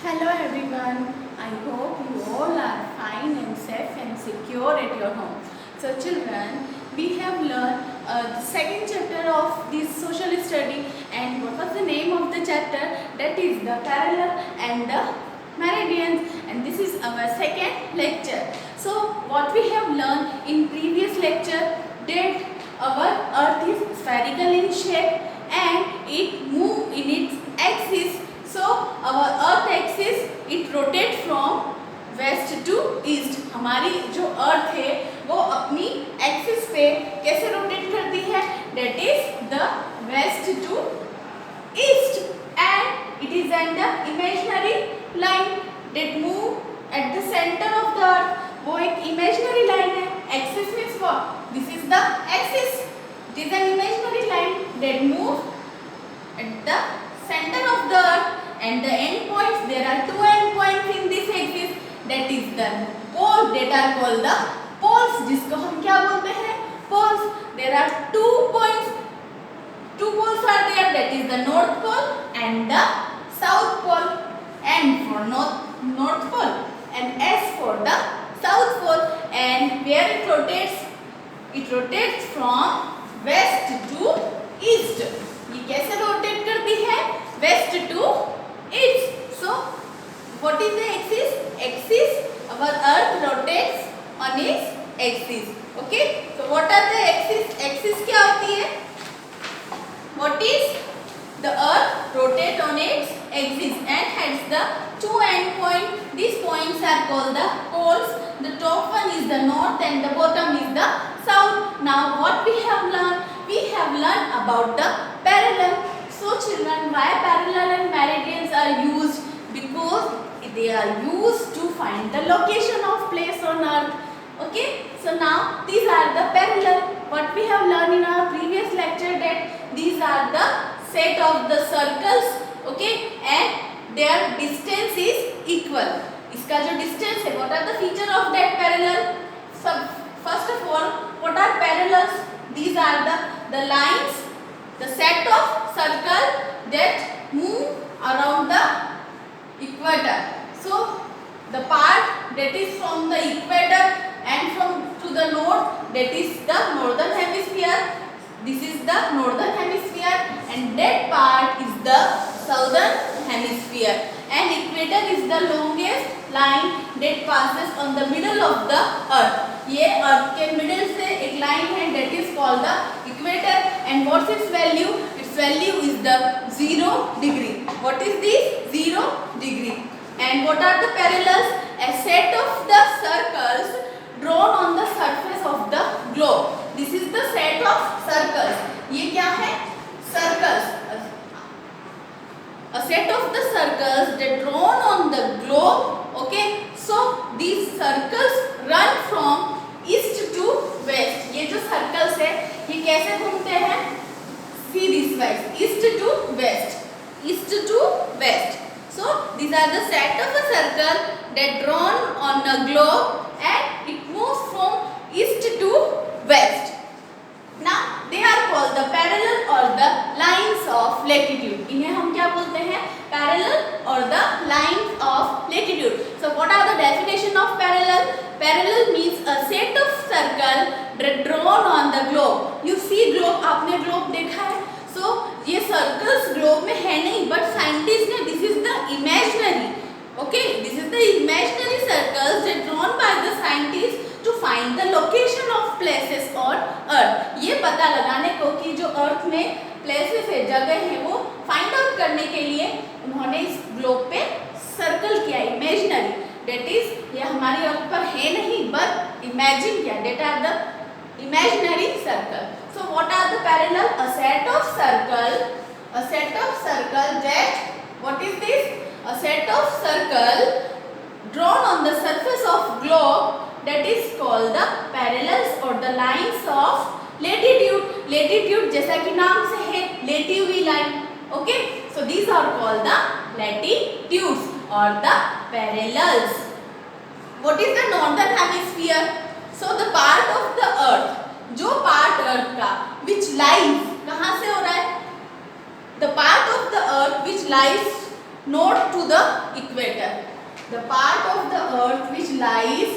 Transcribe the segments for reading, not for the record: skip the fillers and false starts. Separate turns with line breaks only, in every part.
Hello everyone, I hope you all are fine and safe and secure at your home. So children, we have learned the second chapter of this social study, and what was the name of the chapter? That is the parallel and the meridians, and this is our second lecture. So what we have learned in previous lecture, that our earth is spherical in shape and it moves in its axis. So our earth axis it rotate from west to east. हमारी जो अर्थ है वो अपनी axis पे कैसे rotate करती है? That is the west to east and it is an the imaginary line that move at the centre of the earth. वो एक इमेजिनरी लाइन है. Axis means what? This is the axis. It is an imaginary line that move at the center of the earth, and the end points, there are two end points in this axis, that is the pole, that are called the poles, जिसको हम क्या बोलते हैं? poles. There are two points, two poles are there, that is the north pole and the south pole. And for north pole and S for the south pole. And where it rotates from west to east. ये कैसे rotate करती है? West to east. So what is the axis? Axis, our earth rotates on its axis. Okay, so what are the axis? Axis क्या होती है? What is the earth rotate on its axis and has the two end point. These points are called the poles. The top one is the north and the bottom is the south. Now what we have learned? We have learned about the parallel. So children, why parallel and meridians are used? Because they are used to find the location of place on earth. Okay, so now these are the parallel. What we have learned in our previous lecture, that these are the set of the circles. Okay, and their distance is equal. इसका जो distance है, what are the feature of that parallel? First of all, what are parallels? These are the lines, the set of circle that move around the equator. So the part that is from the equator and from to the north, that is the northern hemisphere. This is the northern hemisphere, and that part is the southern hemisphere. And equator is the longest line that passes on the middle of the earth. ये अर्थ के middle से एक line है, that is called the equator. And what's its value? Its value is the 0 degree. What is this? 0 degree. And what are the parallels? A set of the circles drawn on the surface of the globe. This is the set of circles. ये क्या है? Circles. A set of the circles that drawn on the globe. Okay, so these circles run from east to west. ये जो circles है, ये कैसे घूमते हैं? See this wise, east to west, east to west. So these are the set of a circle that drawn on a globe, and it moves from east to west. Now they are called the parallel or the lines of latitude. इन्हें हम क्या बोलते हैं? Parallel or the lines of latitude. So what are the definition of parallel? Parallel means a set of circle drawn on the globe. You see globe, आपने globe देखा है? So ये circles globe में है नहीं, but scientists ने this is the imaginary. Okay, this is the imaginary circles that drawn by the scientists to find the location of places on earth. ये पता लगाने को कि जो अर्थ में places है, जगह है, वो find out करने के लिए उन्होंने इस ग्लोब पे सर्कल किया, इमेजिनरी. डेट इज ये हमारी अर्थ पर है नहीं, बट इमेजिन किया. That are the imaginary circle. So what are the parallel? A set of circle that, what is this? A set of circle drawn on the surface of globe, that is called the parallels or the lines of latitude. Latitude जैसा कि नाम से है, latitude line. Okay, so these are called the latitudes or the parallels. What is the northern hemisphere? So the part of the earth, जो part earth का which lies, कहाँ से हो रहा है? The part of the earth which lies north to the equator. The part of the earth which lies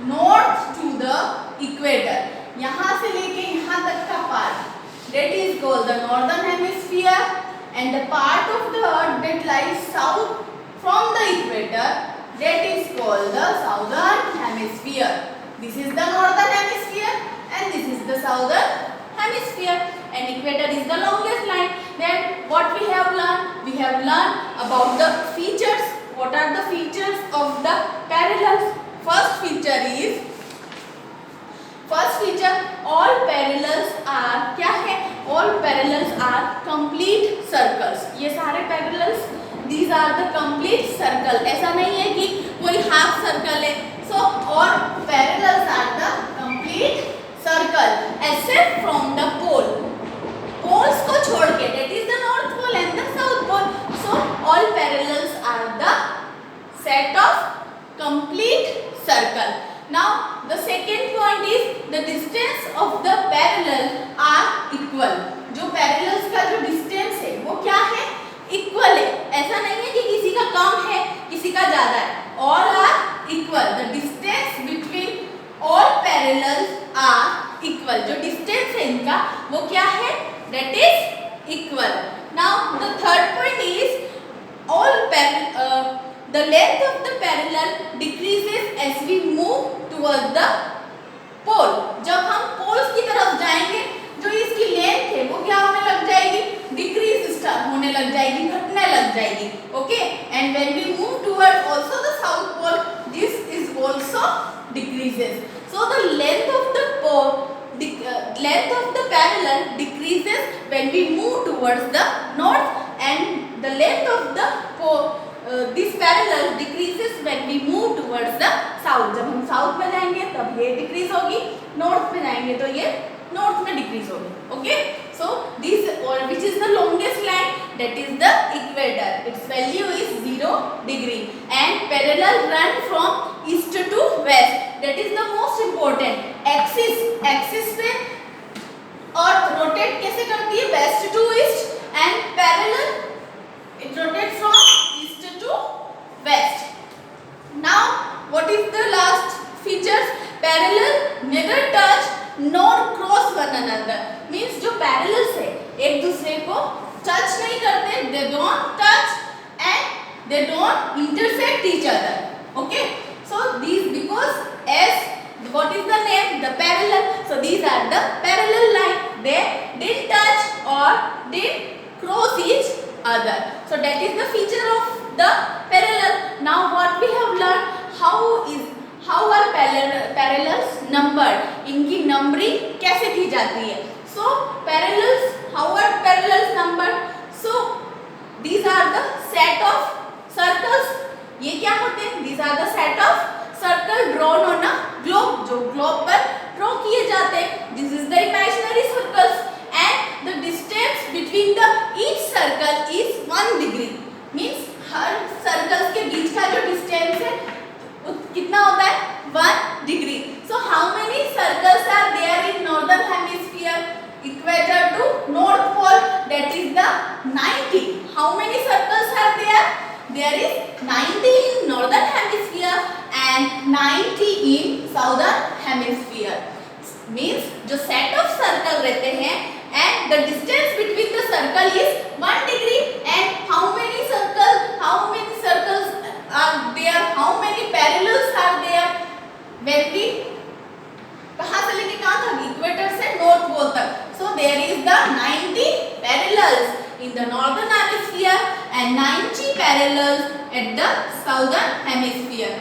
north to the equator. यहाँ से लेके यहाँ तक का part that is called the northern hemisphere, and the part of the earth that lies south from the equator, that is called the southern hemisphere. This is the northern hemisphere and this is the southern hemisphere, and equator is the longest line. Then what we have learned? We have learned about the features. What are the features of the parallels? First feature, all parallels are क्या है? All parallels are complete circles. ये सारे parallels, these are the complete circle. ऐसा नहीं है कि कोई half circle है. So all parallels are the complete circle except from the pole. Poles को छोड़ के, that is the north pole and the south pole. So all parallels are the set of complete circle. Now the second point is the distance of the parallel are equal. जो parallels का जो distance है वो क्या है? Equal है. ऐसा नहीं है कि किसी का कम है किसी का ज्यादा है. All are equal. The distance between all parallels are equal. जो distance है इनका वो क्या है? That is equal. Now the third point is the length of the parallel decreases as we move towards the pole. जब हम poles की तरफ जाएंगे जो इसकी length है वो क्या होने लग जाएगी? Decrease start होने लग जाएगी, घटने लग जाएगी. Okay? And when we move towards also the south pole, this is also decreases. So the length of the parallel decreases when we move towards the north, and the length of the this parallel decreases when we move towards the south. जब हम south में जाएंगे तब ये decrease होगी, north में जाएंगे तो ये north में decrease होगी. Okay? So this which is the longest line? That is the equator. Its value is 0 degree and parallel run from east to west. That is the most important. Axis पे earth rotate कैसे करती है? West to east, and parallel it rotates from east to west. Now what is the last features? Parallel neither touch nor cross one another. Means जो parallels है एक दूसरे को touch नहीं करते, they don't touch and they don't intersect each other. Okay? So these, because as what is the name? The parallel. So these are the parallel line. They didn't touch or didn't cross each other. So that is the feature of the parallel. Now what we have learned? How are parallels numbered? इनकी numbering कैसे की जाती है? So parallels, how are parallels numbered? So these are the set of circles. ये क्या होते हैं? These are the set of circle drawn on a globe. जो globe पर draw किए जाते हैं. This is the imaginary circles, and the distance between the each circle is 1 degree. Means her circles के बीच का जो distance है कितना होता है? 1 degree. So how many circles are there in northern hemisphere? Equator to north pole, that is the 90. How many circles are there? There is 90 in northern hemisphere and 90 in southern hemisphere. Means जो set of circle रहते हैं and the distance between the circle is 1 degree, and how many circles are there? How many parallels are there? When we कहाँ से लेके कहाँ तक? Equator से north pole तक. So there is the 90 parallels in the northern hemisphere and 90 parallels at the southern hemisphere.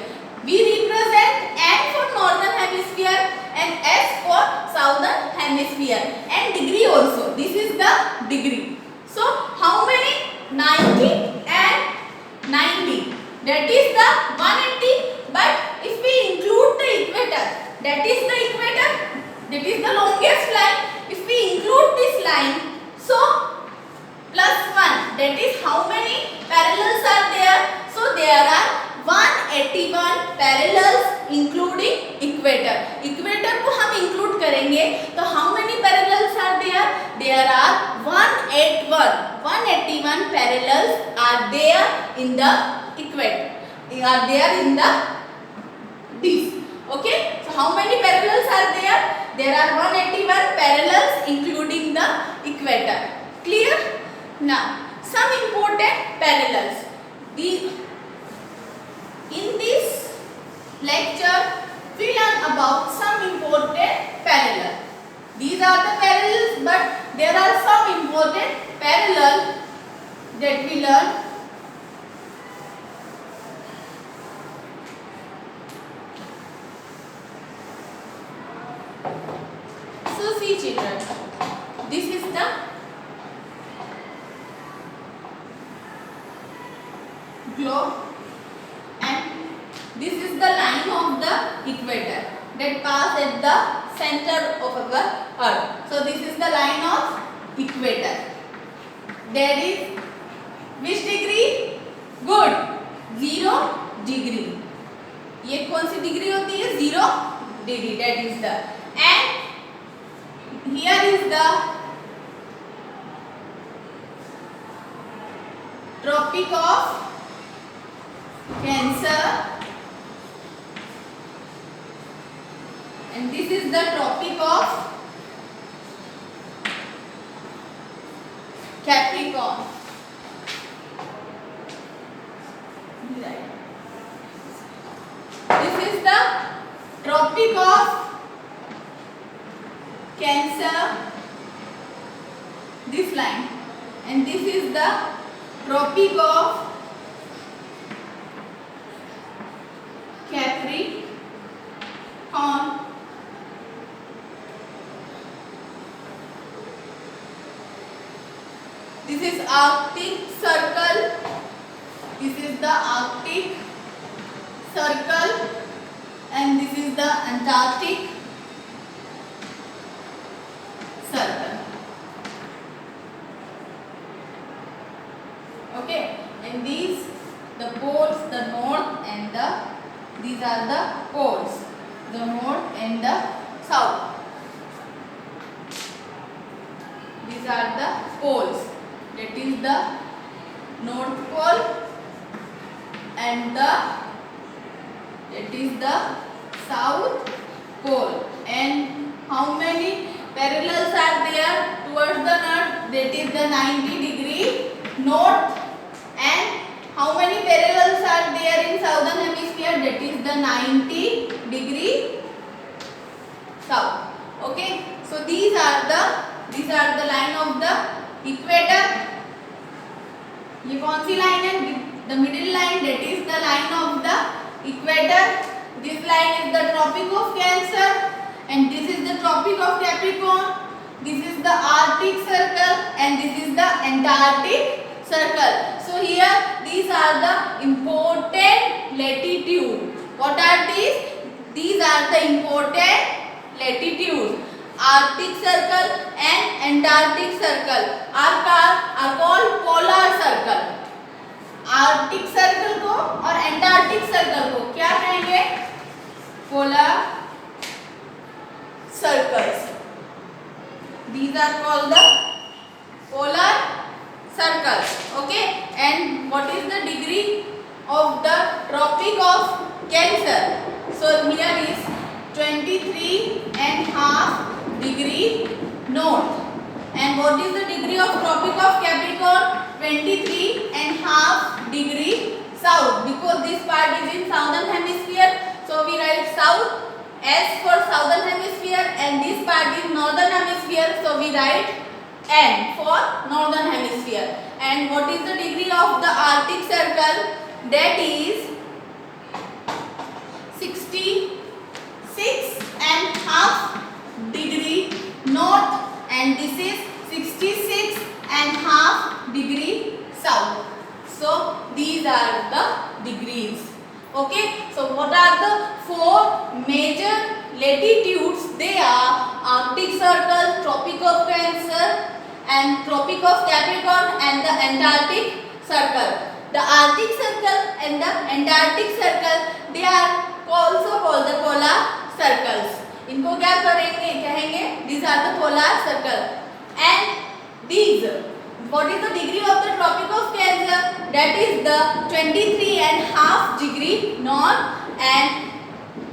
We represent N for northern hemisphere and S for southern hemisphere, and degree also. This is the degree. So how many? 90 and 90. That is the 180. But if we include the equator, that is the equator, that is the longest line. If we include this line, so plus 1, that is how many parallels are there? So there are 181 parallels including equator. Equator को हम include करेंगे तो how many parallels are there? There are 181 parallels are there in the equator. They are there in the this. Okay. So how many parallels are there? There are 181 parallels including the equator. Clear? Now some important parallels. In this lecture we learn about some important parallel. These are the parallels, but there are some important parallel that we learn. So see children, this is the globe and this is the line of the equator that pass at the center of our earth. So this is the line of equator. There is which degree? Good, 0 degree. ये कौन सी degree होती है? 0 degree. That is the, and here is the Tropic of Cancer and this is the Tropic of Capricorn. This is the Tropic of Cancer, this line, and this is the Tropic of Capricorn. This is Arctic Circle. This is the Arctic Circle and this is the Antarctic Circle. Okay, and these the poles, the north and these are the poles, the north and the south. These are the poles. That is the North Pole and that is the South Pole. And how many parallels are there towards the north? That is the 90 degree north. And how many parallels are there in southern hemisphere? That is the 90 degree south. Okay. So these are the line of the equator. ये कौन सी line है? The middle line, that is the line of the equator. This line is the Tropic of Cancer and this is the Tropic of Capricorn. This is the Arctic Circle and this is the Antarctic Circle. So here these are the important latitude. What are these? These are the important latitudes. Arctic Circle and Antarctic Circle are called polar circle. Arctic circle को और Antarctic circle को क्या कहेंगे? Polar circles. These are called the polar circles. Okay, and what is the degree of the Tropic of Cancer? So here is 23.5 degree north. And what is the degree of Tropic of Capricorn? 23.5 degree south. Because this part is in southern hemisphere, so we write south S for southern hemisphere, and this part is northern hemisphere, so we write N for northern hemisphere. And what is the degree of the Arctic Circle? That is 66.5 degree north, and this is 66.5 degree south. So these are the degrees. Okay, so what are the four major latitudes? They are Arctic Circle, Tropic of Cancer and Tropic of Capricorn and the Antarctic Circle. The Arctic Circle and the Antarctic Circle, they are also called the polar circles. इनको क्या करेंगे? कहेंगे these are the polar circle. And these What is the degree of the Tropic of Cancer? That is the 23.5 degree north, and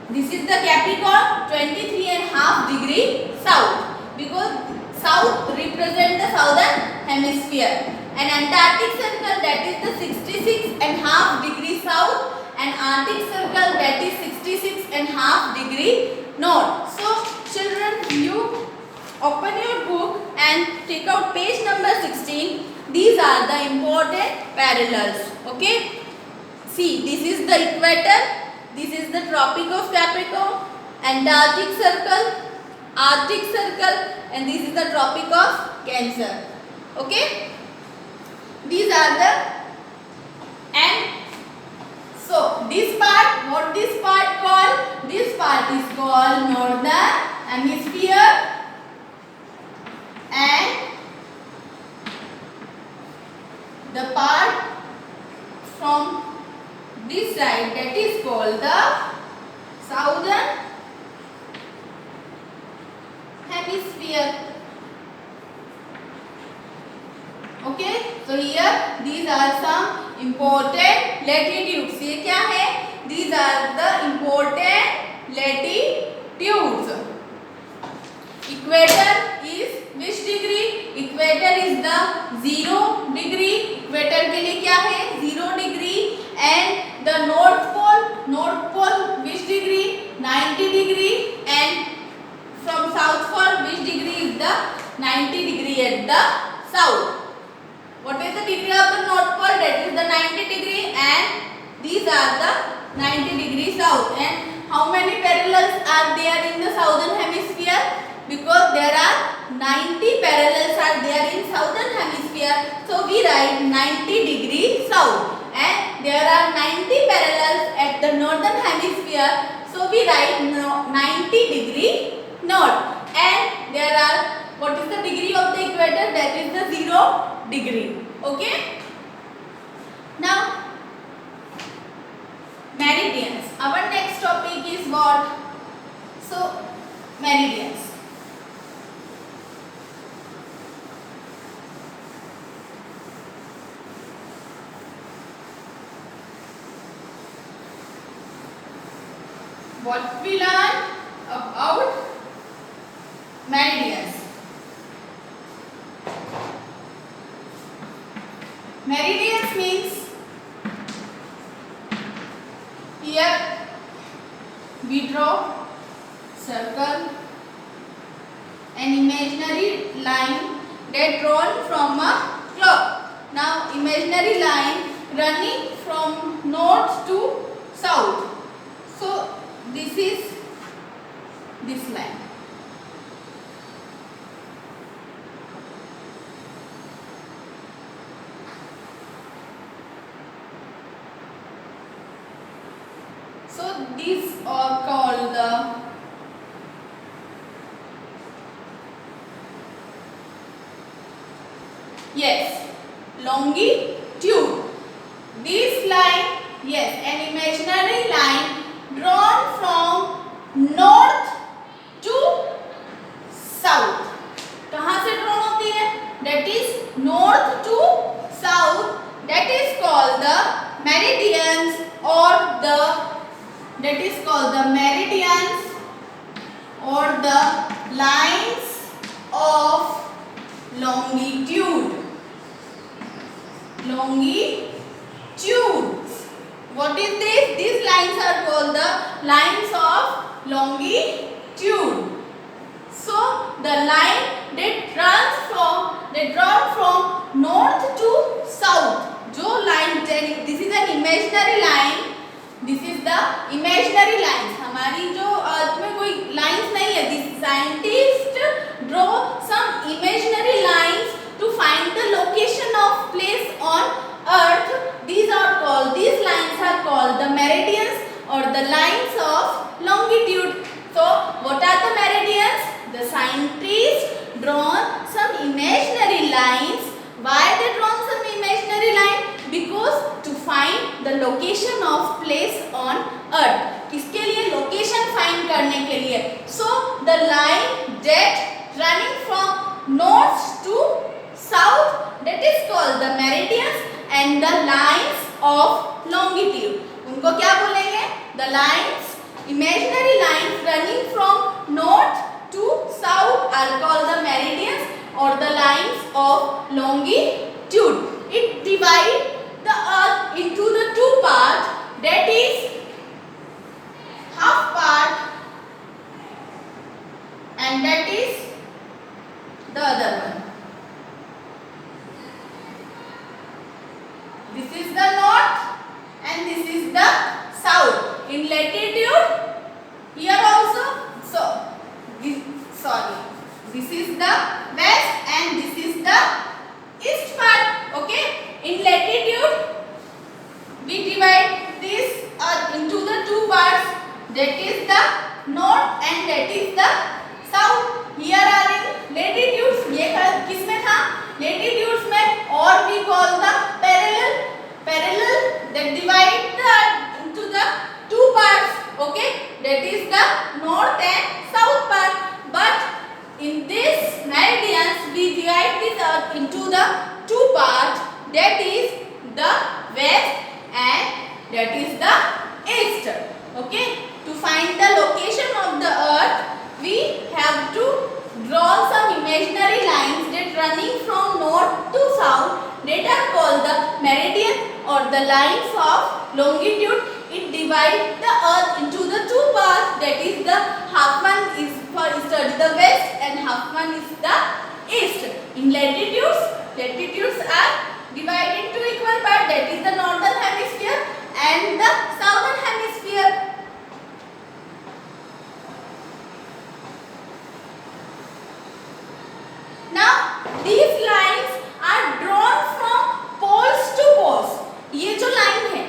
this is the Capricorn, 23.5 degree south, because south represent the southern hemisphere. And Antarctic Circle, that is the 66.5 degree south, and Arctic Circle, that is 66.5 degree north. So children, you open your book and take out page number 16. These are the important parallels. Okay. See, this is the equator, this is the Tropic of Capricorn, Antarctic Circle, Arctic Circle, and this is the Tropic of Cancer. Okay. These are the, and so this part, what this part called? This part is called Northern Hemisphere, and the part from this side, that is called the Southern Hemisphere. Okay, so here these are some important latitudes. ये क्या है? These are the important latitudes. Equator is which degree? Equator is the 0 degree. Equator के लिए क्या है? 0 degree. And the North Pole which degree? 90 degree. And from South Pole which degree is the 90 degree at the south? What is the degree of the North Pole? That is the 90 degree, and these are the 90 degree south. And how many parallels are there in the southern hemisphere? Because there are 90 parallels are there in southern hemisphere, so we write 90 degree south. And there are 90 parallels at the northern hemisphere, so we write 90 degree north. And there are, what is the degree of the equator? That is the 0 degree. Okay. Now meridians. Our next topic is what? So meridians. What we learn about meridians. Meridians means, here we draw circle, an imaginary line that drawn from a clock. Now imaginary line running from north to south. So this is this line. So these are called the longitude. This line, yes, an imaginary line drawn from north to south. कहाँ से drawn होती है? That is north to south. That is called the meridians, or the lines of longitude. What is this? These lines are called the lines of longitude. So the line that drawn from north to south. जो line, this is an imaginary line. This is the imaginary lines. हमारी जो अर्थ में कोई lines नहीं है. This scientist draw some imaginary lines to find the location of place on earth. These lines are called the meridians, or the lines of longitude. So what are the meridians? The scientists drawn some imaginary lines. Why they drawn some imaginary line? Because to find the location of place on earth. किसके लिए? Location find करने के लिए. So the line that running from north to south, that is called the meridians, and the lines of longitude. उनको क्या बोलेंगे? The lines, imaginary lines running from north to south are called the meridians or the lines of longitude. It divides the earth into the two parts, that is half part and that is the other one. This is the north and this is the south. In latitude, here also, this is the west and this is the east part. Okay, in latitude we divide this into the two parts, that is the north and that is the south. Here are in latitudes, ये किसमें था? Latitudes में, और we call the parallel that divide into the two parts. Okay, that is the north and south part. But in this meridians we divide this earth into the two parts, that is the west and that is the east. Okay, to find the location of the earth we have to draw some imaginary lines that running from north to south, that are called the meridian or the lines of longitude. It divides the earth into the two parts, that is the half one is for study the west and half one is the east. In latitudes are divided into equal parts, that is the northern hemisphere and the southern hemisphere. Now these lines are drawn from poles to poles. ये जो line है,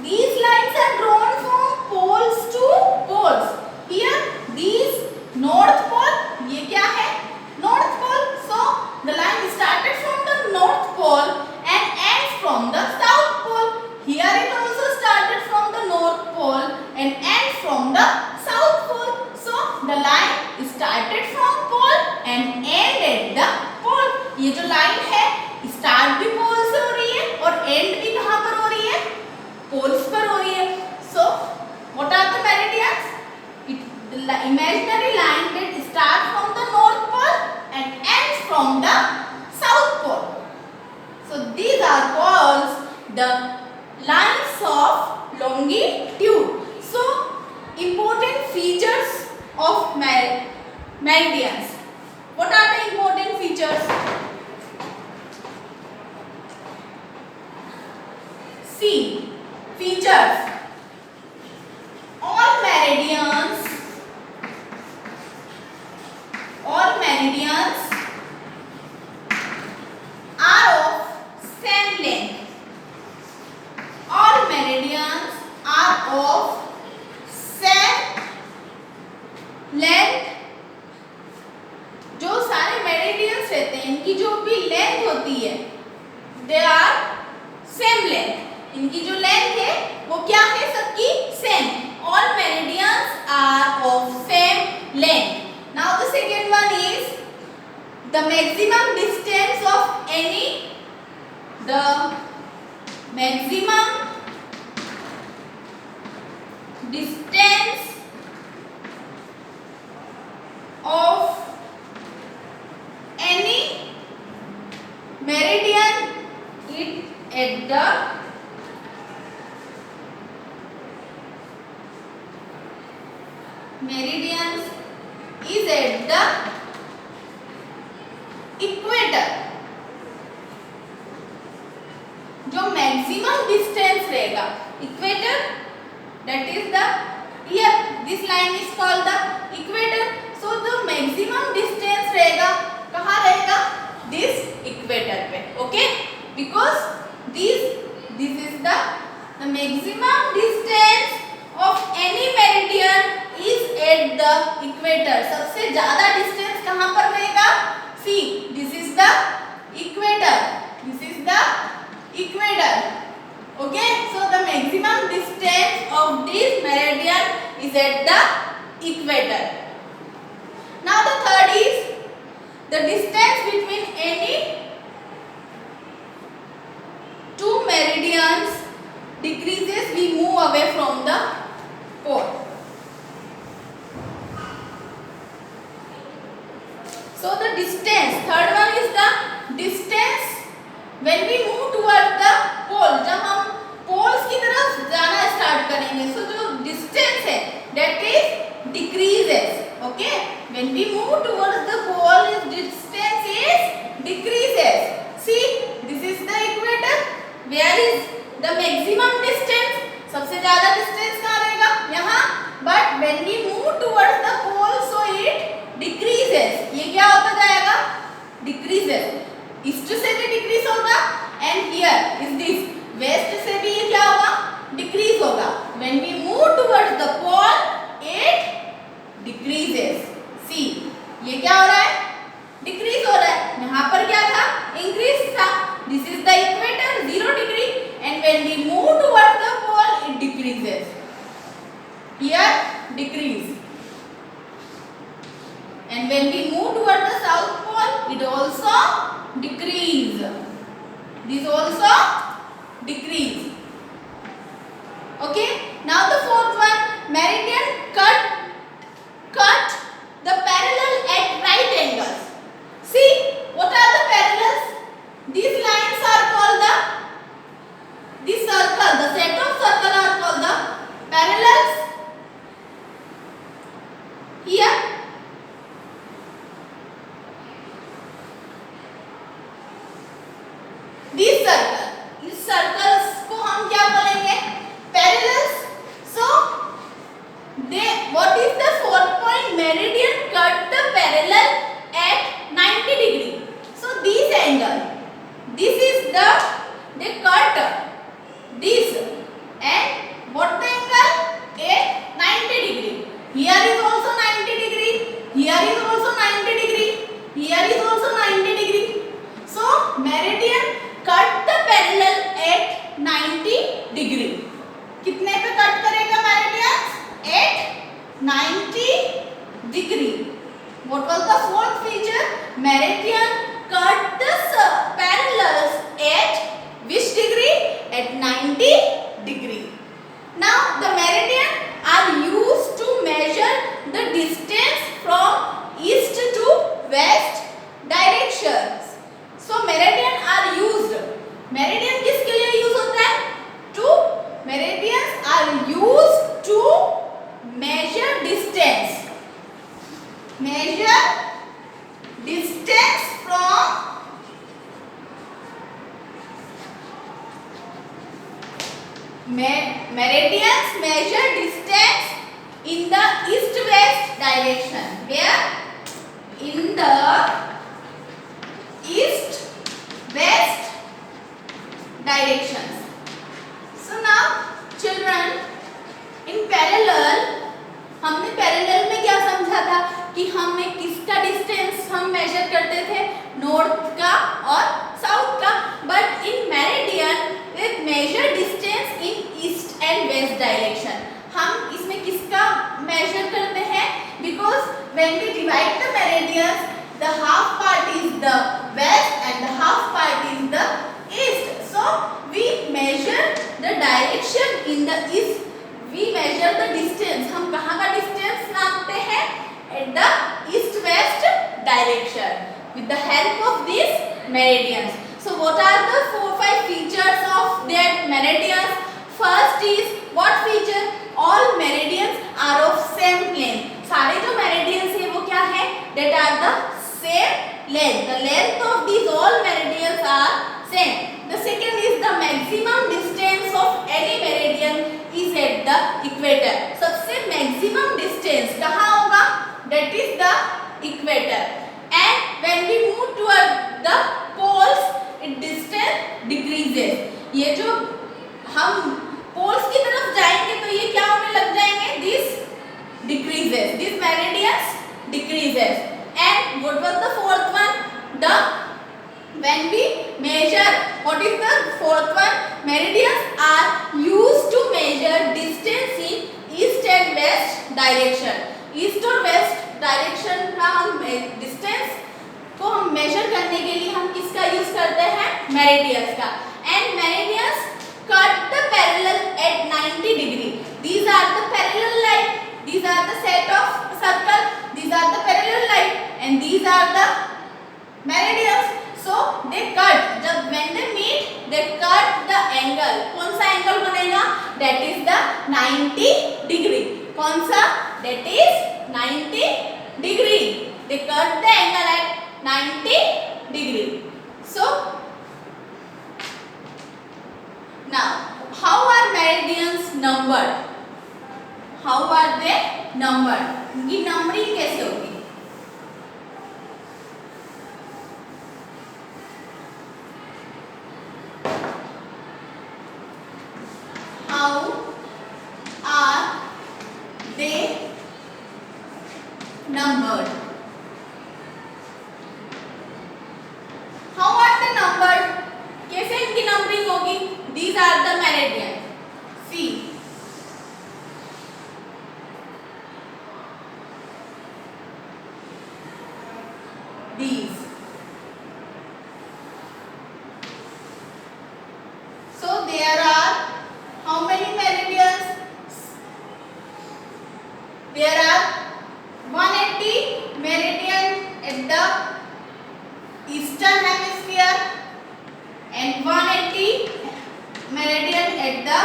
these lines are drawn from poles to poles. Here these north pole, ये क्या है? North pole. So the line started from the north pole and ends from the south pole. Here it also started from the north pole and ends from the south pole. So the line started from pole and ended the pole. ये जो line है, start भी pole से हो रही है और end भी कहाँ पर हो रही है? Poles पर हो रही है. So what are the meridians? The imaginary line that starts from the north pole and ends from the south pole. So these are called the lines of longitude. So important features of meridians. What are the important features? See, features. All meridians are of same length. All meridians are of same length. जो सारे meridians रहते हैं, इनकी जो भी length होती है, they are same length. इनकी जो length है वो क्या है? सबकी same. All meridians are of same length. Now the second one is the maximum distance of any. The maximum distance of any meridian is at the meridians is at the equator. जो maximum distance रहेगा equator, that is the here this line is called the equator. So the maximum distance रहेगा कहाँ रहेगा? This equator पे. Okay, because this is the maximum distance of any meridian is at the equator. सबसे ज़्यादा distance कहाँ पर रहेगा? See, this is the equator. This is the equator. Okay, so the maximum distance of this meridian is at the equator. Now the third is the distance between any meridians decreases, we move away from the pole. So the distance, third one is the distance when we move towards the pole. जब हम poles की तरफ जाना start करेंगे, so जो distance है that is decreases. Okay, when we move towards the pole, its distance is decreases. See, this is the equator. Where is the maximum distance? सबसे ज़्यादा distance कहाँ रहेगा? यहाँ. But when we move towards the pole, so it decreases. ये क्या होता जाएगा? Decreases. East से भी decrease होगा. And here is this. West से भी ये क्या होगा? Decrease होगा. When we move towards the pole, it decreases. See, ये क्या हो रहा है? Decrease हो रहा है. यहाँ पर क्या था? Increase था. This is the equator, 0 degree, and when we move towards the pole, it decreases. Here, decrease. And when we move towards the south pole, it also decrease. This also decrease. Okay. Now the fourth one, meridian cut the parallel at right angles. See, what are the parallels? These lines are called the circle. The set of circle are called the parallels. Here, these circle. इस circles को हम क्या बोलेंगे? Parallels. So, what is the 4-point meridian cut the parallel at 90 degree? So this angle, this is they cut this, and what the angle? At 90 degree. Here is also 90 degree. Here is also 90 degree. Here is also 90 degree. So meridian cut the parallel at 90 degree. कितने पे cut करेगा meridian? At 90 degree. What was the fourth feature? Meridian cut the parallels at which degree? At 90 degree. Now the meridian are used to measure the distance from east to west directions. So meridian are used. Meridian किसके लिए use होता है? Meridians are used to measure distance. Measure distance from meridians measure distance in the east-west direction. Where? In the east-west directions. So now, children, in parallel, हमने parallel में क्या समझा था कि हमें किसका डिस्टेंस हम मेजर करते थे? नॉर्थ का और साउथ का. But in meridian with measure distance in east and west direction. हम इसमें किसका मेजर करते हैं? Because when we divide the meridians, the half part is the west and the half part is the east. So we measure the direction in the east. We measure the distance. हम कहाँ का distance नापते हैं? At the east-west direction with the help of these meridians. So what are the 4-5 features of their meridians? First is what feature? All meridians are of same plane. सारे जो meridians हैं वो क्या है? That are the same length. The length of these all meridians are same. The second is the maximum distance of any meridian is at the equator. सबसे maximum distance कहाँ होगा? That is the equator. And when we move toward the poles, its distance decreases. ये जो हम poles की तरफ जाएंगे तो ये क्या होने लग जाएंगे? This decreases. This meridians decreases. And what was the fourth one? When we measure, what is the fourth one? Meridians are used to measure distance in east and west direction. East और west direction का हम distance को हम measure करने के लिए हम किसका use करते हैं? Meridians का. And meridians cut the parallel at 90 degree. These are the parallel line. These are the set of circle. These are the parallel line, and these are the meridians. So they cut. जब when they meet, they cut the angle. कौन सा angle बनेगा? That is the 90 degree. कौन सा? That is 90 degree. They cut the angle at 90 degree. So now, how are meridians numbered? How are they numbered? इनकी numbering कैसे होगी? How are they numbered? How are they numbered? कैसे इनकी numbering होगी? These are the meridian. See, these. So there are how many meridians? There are 180 meridian at the eastern hemisphere and 180 meridian at the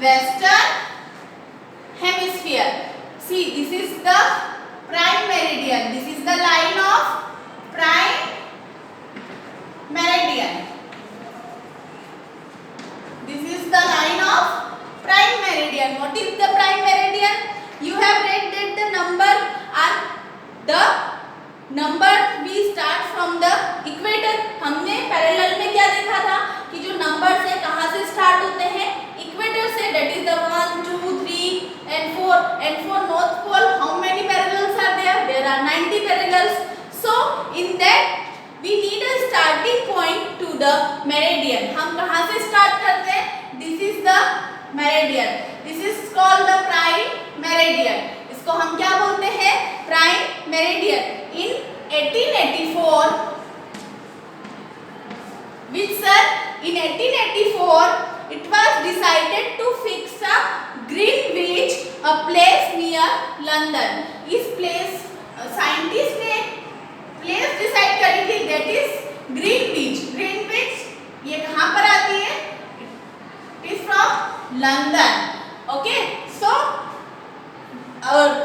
western hemisphere. See, this is the prime meridian. This is the line of prime meridian. This is the line of prime meridian. What is the prime meridian? You have read that the number are the number we start from the equator. हमने parallel में क्या देखा था कि जो number से कहाँ से स्टार्ट होते हैं? इक्वेटर से. That is the 1, 2, 3 and 4. And for North Pole, how many parallels are there? There are 90 parallels. So in that we need a starting point to the meridian. हम कहाँ से start करते हैं? This is the meridian. This is called the prime meridian. इसको हम क्या बोलते हैं? Prime meridian. In 1884, which sir? In 1884, it was decided to fix a Greenwich, a place near London. इस place scientist ने place decide करी थी, that is Greenwich. Greenwich ये कहाँ पर आती है? It is from London. Okay, so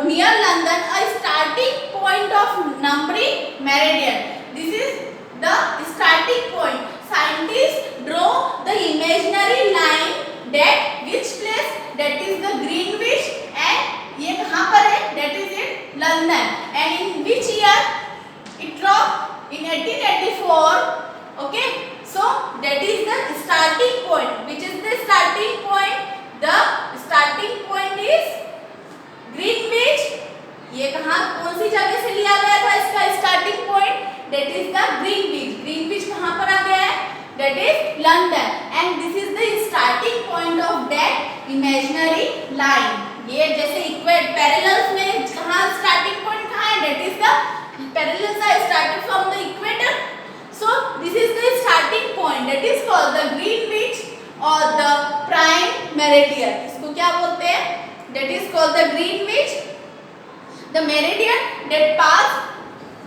near London, a starting point of numbering meridian. This is the starting point. Scientists draw the imaginary line that which place? That is the Greenwich, and ये कहाँ पर है? That is in London. And in which year it dropped? In 1884. Okay, so that is the starting point. Which is the starting point? The starting point is Greenwich. ये कहाँ कौन सी जगह से लिया गया था इसका starting point? That is the Greenwich. Greenwich कहाँ पर आ गया है? That is London. And this is the starting point of that imaginary line. ये जैसे इक्वेट पैरेलल्स में कहाँ स्टार्टिंग पॉइंट कहाँ है? That is the parallels are started from the equator. So this is the starting point. That is called the Greenwich or the prime meridian. इसको क्या बोलते हैं? That is called the Greenwich. The meridian that pass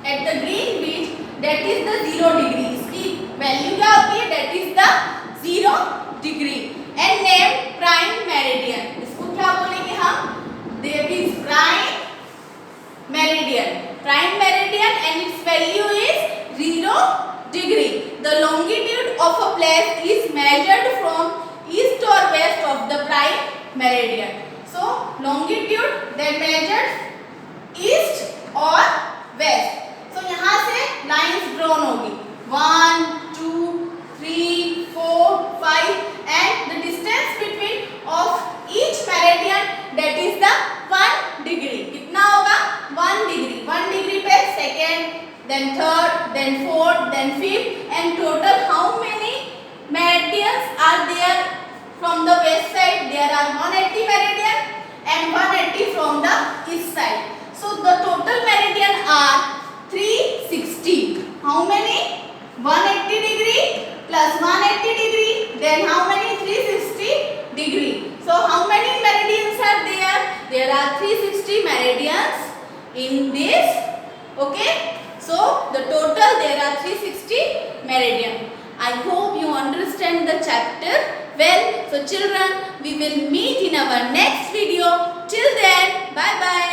at the Greenwich, that is the 0 degree. इसकी value क्या होती है? That is the 0 degree. And name prime meridian. इसको क्या बोलेंगे हम? That is prime meridian. Prime meridian and its value is 0 degree. The longitude of a place is measured from east or west of the prime meridian. So longitude they measured east or west. So यहाँ से lines drawn होगी 1, 2, 3, 4, 5 and the distance between of each meridian that is the 1 degree. कितना होगा? 1 degree. 1 degree पे second, then third, then fourth, then fifth, and total how many meridians are there from the west side? There are 180 meridian and 180 from the east side. So the total meridian are 360. How many? 180 degree plus 180 degree. Then how many? 360 degree. So how many meridians are there? There are 360 meridians in this. Okay. So the total there are 360 meridian. I hope you understand the chapter well. So children, we will meet in our next video. Till then, bye bye.